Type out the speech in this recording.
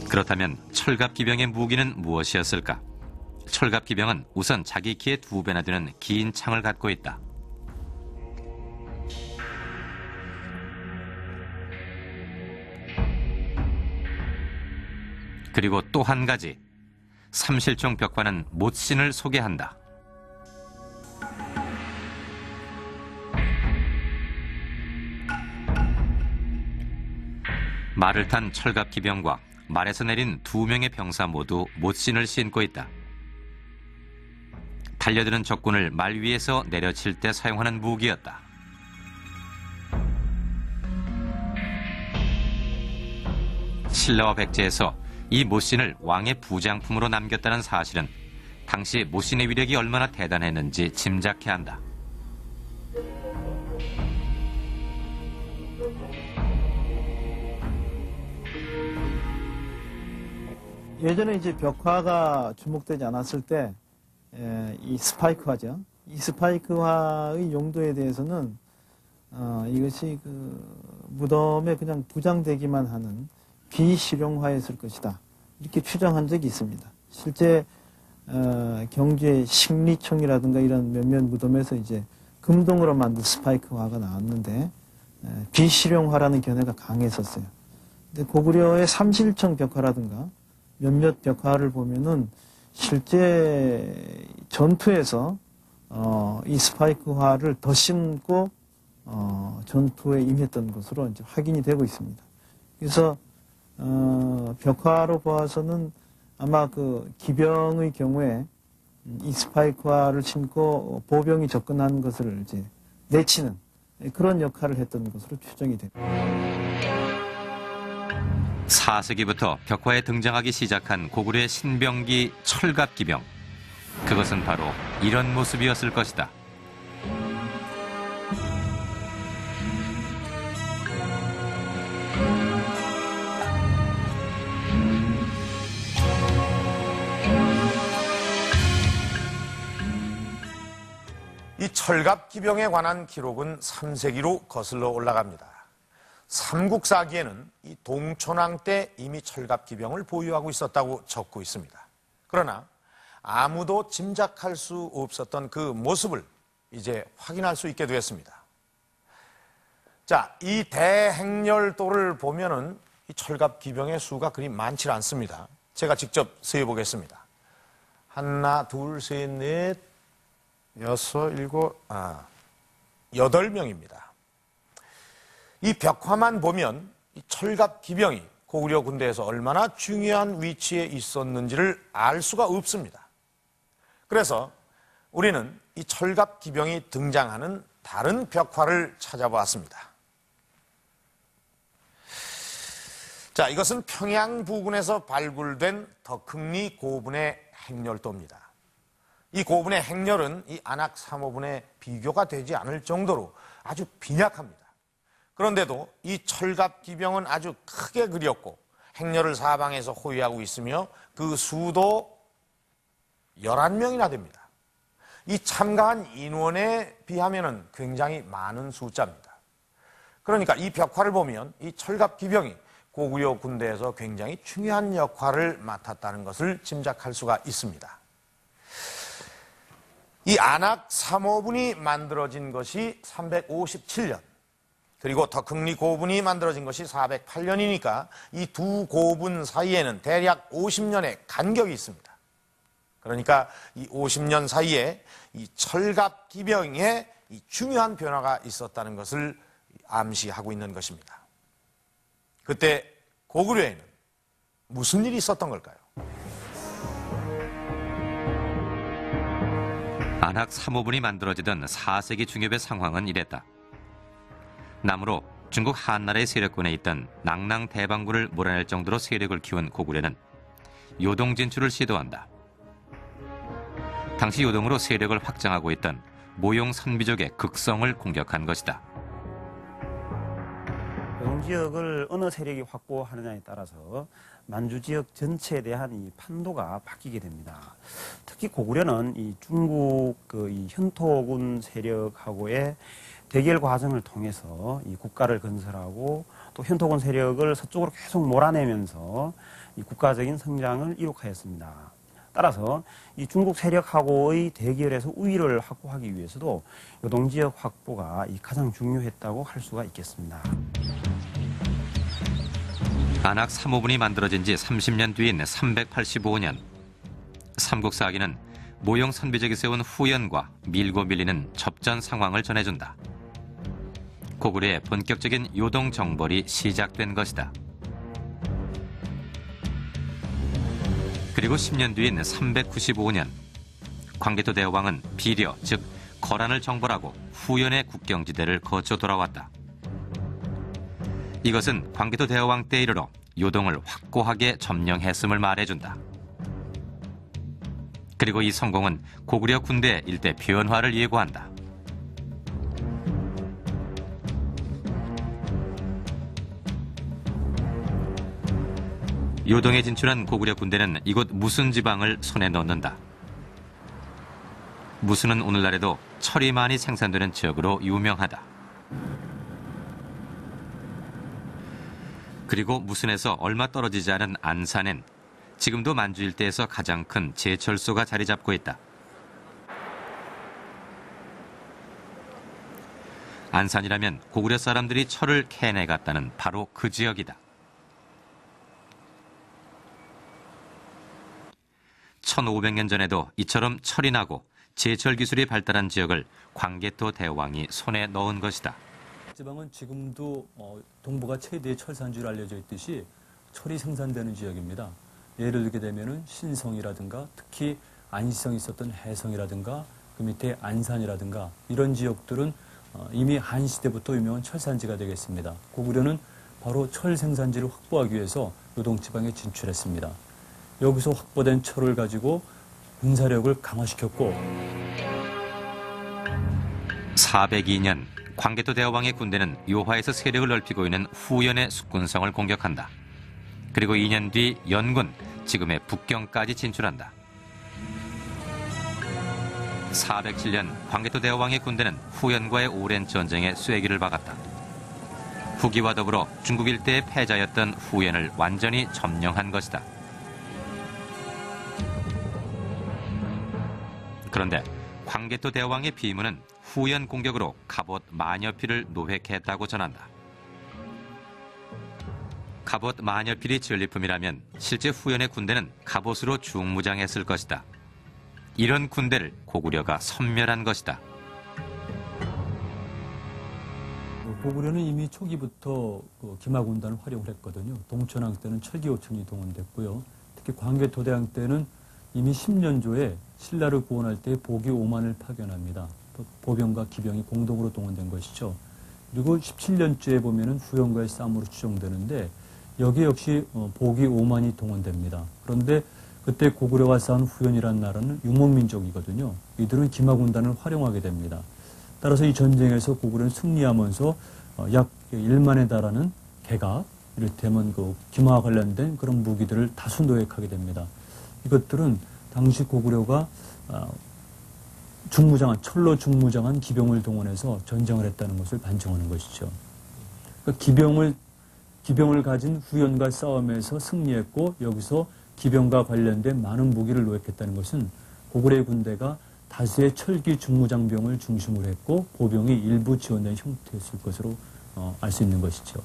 그렇다면 철갑기병의 무기는 무엇이었을까? 철갑기병은 우선 자기 키의 2배나 되는 긴 창을 갖고 있다. 그리고 또 한 가지, 삼실종 벽화는 못신을 소개한다. 말을 탄 철갑기병과 말에서 내린 2명의 병사 모두 못신을 신고 있다. 달려드는 적군을 말 위에서 내려칠 때 사용하는 무기였다. 신라와 백제에서 이 못신을 왕의 부장품으로 남겼다는 사실은 당시 못신의 위력이 얼마나 대단했는지 짐작해야 한다. 예전에 이제 벽화가 주목되지 않았을 때 이 스파이크화죠. 이 스파이크화의 용도에 대해서는 이것이 그 무덤에 그냥 부장되기만 하는 비실용화였을 것이다. 이렇게 추정한 적이 있습니다. 실제 경주의 식리총이라든가 이런 몇몇 무덤에서 이제 금동으로 만든 스파이크화가 나왔는데 비실용화라는 견해가 강했었어요. 근데 고구려의 삼실청 벽화라든가 몇몇 벽화를 보면은 실제 전투에서 이 스파이크화를 더 신고 전투에 임했던 것으로 이제 확인이 되고 있습니다. 그래서 벽화로 보아서는 아마 그 기병의 경우에 이 스파이크화를 신고 보병이 접근하는 것을 이제 내치는 그런 역할을 했던 것으로 추정이 됩니다. 4세기부터 벽화에 등장하기 시작한 고구려의 신병기 철갑기병. 그것은 바로 이런 모습이었을 것이다. 이 철갑기병에 관한 기록은 3세기로 거슬러 올라갑니다. 삼국사기에는 이 동천왕 때 이미 철갑기병을 보유하고 있었다고 적고 있습니다. 그러나 아무도 짐작할 수 없었던 그 모습을 이제 확인할 수 있게 되었습니다. 자, 이 대행렬도를 보면은 이 철갑기병의 수가 그리 많지 않습니다. 제가 직접 세어보겠습니다. 하나, 둘, 셋, 넷, 여섯, 일곱, 8명입니다. 이 벽화만 보면 이 철갑기병이 고구려 군대에서 얼마나 중요한 위치에 있었는지를 알 수가 없습니다. 그래서 우리는 이 철갑기병이 등장하는 다른 벽화를 찾아보았습니다. 자, 이것은 평양 부근에서 발굴된 덕흥리 고분의 행렬도입니다. 이 고분의 행렬은 이 안악 3호분의 비교가 되지 않을 정도로 아주 빈약합니다. 그런데도 이 철갑기병은 아주 크게 그렸고 행렬을 사방에서 호위하고 있으며 그 수도 11명이나 됩니다. 이 참가한 인원에 비하면 굉장히 많은 숫자입니다. 그러니까 이 벽화를 보면 이 철갑기병이 고구려 군대에서 굉장히 중요한 역할을 맡았다는 것을 짐작할 수가 있습니다. 이 안악 3호분이 만들어진 것이 357년, 그리고 덕흥리 고분이 만들어진 것이 408년이니까 이 두 고분 사이에는 대략 50년의 간격이 있습니다. 그러니까 이 50년 사이에 이 철갑기병에 이 중요한 변화가 있었다는 것을 암시하고 있는 것입니다. 그때 고구려에는 무슨 일이 있었던 걸까요? 안악 3호분이 만들어지던 4세기 중엽의 상황은 이랬다. 남으로 중국 한나라의 세력권에 있던 낭랑 대방군을 몰아낼 정도로 세력을 키운 고구려는 요동 진출을 시도한다. 당시 요동으로 세력을 확장하고 있던 모용 선비족의 극성을 공격한 것이다. 요동 지역을 어느 세력이 확보하느냐에 따라서 만주 지역 전체에 대한 이 판도가 바뀌게 됩니다. 특히 고구려는 이 중국 이 현토군 세력하고의 대결 과정을 통해서 이 국가를 건설하고 또 현토군 세력을 서쪽으로 계속 몰아내면서 이 국가적인 성장을 이룩하였습니다. 따라서 이 중국 세력하고의 대결에서 우위를 확보하기 위해서도 요동 지역 확보가 가장 중요했다고 할 수가 있겠습니다. 안악 3호분이 만들어진 지 30년 뒤인 385년, 삼국사기는 모형 선비적이 세운 후연과 밀고 밀리는 접전 상황을 전해준다. 고구려의 본격적인 요동 정벌이 시작된 것이다. 그리고 10년 뒤인 395년, 광개토 대왕은 비려, 즉 거란을 정벌하고 후연의 국경지대를 거쳐 돌아왔다. 이것은 광개토 대왕 때 이르러 요동을 확고하게 점령했음을 말해준다. 그리고 이 성공은 고구려 군대 일대 변화를 예고한다. 요동에 진출한 고구려 군대는 이곳 무순 지방을 손에 넣는다. 무순은 오늘날에도 철이 많이 생산되는 지역으로 유명하다. 그리고 무순에서 얼마 떨어지지 않은 안산엔 지금도 만주 일대에서 가장 큰 제철소가 자리 잡고 있다. 안산이라면 고구려 사람들이 철을 캐내갔다는 바로 그 지역이다. 1500년 전에도 이처럼 철이 나고 제철 기술이 발달한 지역을 광개토 대왕이 손에 넣은 것이다. 지방은 지금도 동북아 최대의 철산지로 알려져 있듯이 철이 생산되는 지역입니다. 예를 들게 되면은 신성이라든가 특히 안시성이 있었던 해성이라든가 그 밑에 안산이라든가 이런 지역들은 이미 한시대부터 유명한 철산지가 되겠습니다. 고구려는 바로 철 생산지를 확보하기 위해서 요동 지방에 진출했습니다. 여기서 확보된 철을 가지고 군사력을 강화시켰고 402년 광개토 대왕의 군대는 요화에서 세력을 넓히고 있는 후연의 숙군성을 공격한다. 그리고 2년 뒤 연군, 지금의 북경까지 진출한다. 407년 광개토 대왕의 군대는 후연과의 오랜 전쟁에 쐐기를 박았다. 후기와 더불어 중국 일대의 패자였던 후연을 완전히 점령한 것이다. 그런데 광개토 대왕의 비문은 후연 공격으로 갑옷 마녀필을 노획했다고 전한다. 갑옷 마녀필이 전리품이라면 실제 후연의 군대는 갑옷으로 중무장했을 것이다. 이런 군대를 고구려가 섬멸한 것이다. 고구려는 이미 초기부터 기마군단을 활용을 했거든요. 동천왕 때는 철기오천이 동원됐고요. 특히 광개토대왕 때는 이미 10년조에 신라를 구원할 때 보기 5만을 파견합니다. 보병과 기병이 공동으로 동원된 것이죠. 그리고 17년째에 보면은 후연과의 싸움으로 추정되는데 여기 역시 보기 5만이 동원됩니다. 그런데 그때 고구려와 싸운 후연이라는 나라는 유목민족이거든요. 이들은 기마군단을 활용하게 됩니다. 따라서 이 전쟁에서 고구려는 승리하면서 약 1만에 달하는 개갑, 이를테면 기마와 관련된 그런 무기들을 다수 노획하게 됩니다. 이것들은 당시 고구려가 철로 중무장한 기병을 동원해서 전쟁을 했다는 것을 반증하는 것이죠. 그러니까 기병을 가진 후연과 싸움에서 승리했고 여기서 기병과 관련된 많은 무기를 노획했다는 것은 고구려의 군대가 다수의 철기 중무장병을 중심으로 했고 보병이 일부 지원된 형태였을 것으로 알 수 있는 것이죠.